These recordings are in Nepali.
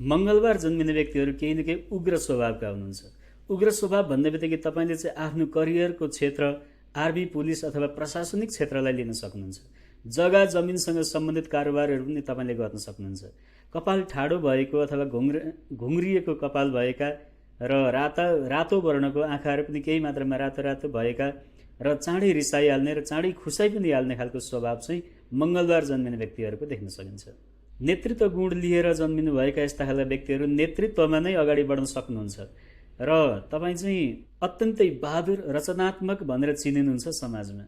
मङ्गलबार जन्मिने व्यक्तिहरू केही न केही उग्र स्वभावका हुनुहुन्छ। उग्र स्वभाव भन्ने बित्तिकै तपाईँले चाहिँ आफ्नो करियरको क्षेत्र, आर्मी, पुलिस अथवा प्रशासनिक क्षेत्रलाई लिन सक्नुहुन्छ। जग्गा जमिनसँग सम्बन्धित कारोबारहरू पनि तपाईँले गर्न सक्नुहुन्छ। कपाल ठाडो भएको अथवा घुङ्रिएको कपाल भएका र रातो वर्णको आँखाहरू पनि केही मात्रामा रातो रातो भएका र चाँडै रिसाइहाल्ने र चाँडै खुसाइ पनि हाल्ने खालको स्वभाव चाहिँ मङ्गलबार जन्मिने व्यक्तिहरूको देख्न सकिन्छ। नेतृत्व गुण लिएर जन्मिनुभएका यस्ता खालका व्यक्तिहरू नेतृत्वमा नै अगाडि बढ्न सक्नुहुन्छ र तपाईँ चाहिँ अत्यन्तै बहादुर, रचनात्मक भनेर चिनिनुहुन्छ समाजमा।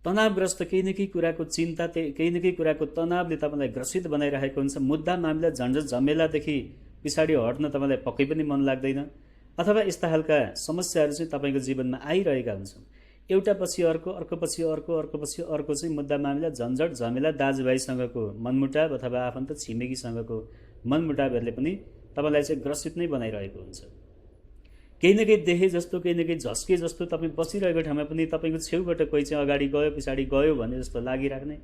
तनावग्रस्त केही न केही कुराको चिन्ता, केही न केही कुराको तनावले तपाईँलाई ग्रसित बनाइरहेको हुन्छ। मुद्दा मामिला झन्झट झमेलादेखि पछाडि हट्न तपाईँलाई पक्कै पनि मन लाग्दैन, अथवा यस्ता खालका समस्याहरू चाहिँ तपाईँको जीवनमा आइरहेका हुन्छन्। एउटा पछि अर्को, अर्को पछि अर्को, अर्को पछि अर्को चाहिँ मुद्दा मामिला झन्झट झमेला, दाजुभाइसँगको मनमुटाव अथवा आफन्त छिमेकीसँगको मनमुटावहरूले पनि तपाईँलाई चाहिँ ग्रसित नै बनाइरहेको हुन्छ। केही न केही देखे जस्तो, केही न केही झस्के जस्तो तपाईँ बसिरहेको ठाउँमा पनि तपाईँको छेउबाट कोही चाहिँ अगाडि गयो पछाडि गयो भन्ने जस्तो लागिराख्ने,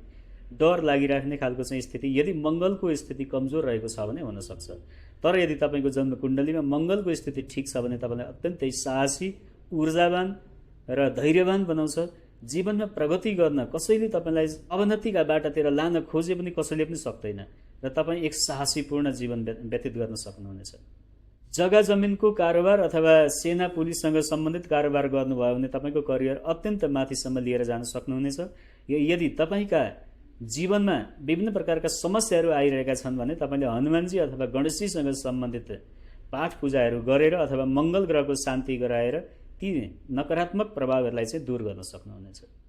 डर लागिराख्ने खालको चाहिँ स्थिति यदि मङ्गलको स्थिति कमजोर रहेको छ भने हुनसक्छ। तर यदि तपाईँको जन्मकुण्डलीमा मङ्गलको स्थिति ठिक छ भने तपाईँलाई अत्यन्तै साहसी, ऊर्जावान र धैर्यवान बनाउँछ। जीवनमा प्रगति गर्न कसैले तपाईँलाई अवनतिका बाटातिर लान खोजे पनि कसैले पनि सक्दैन र तपाईँ एक साहसीपूर्ण जीवन व्यतीत गर्न सक्नुहुनेछ। जग्गा जमिनको कारोबार अथवा सेना पुलिससँग सम्बन्धित कारोबार गर्नुभयो भने तपाईँको करियर अत्यन्त माथिसम्म लिएर जान सक्नुहुनेछ। यदि तपाईँका जीवनमा विभिन्न प्रकारका समस्याहरू आइरहेका छन् भने तपाईँले हनुमानजी अथवा गणेशजीसँग सम्बन्धित पाठ पूजाहरू गरेर अथवा मङ्गल ग्रहको शान्ति गराएर ती नकारात्मक प्रभावहरूलाई चाहिँ दूर गर्न सक्नुहुनेछ।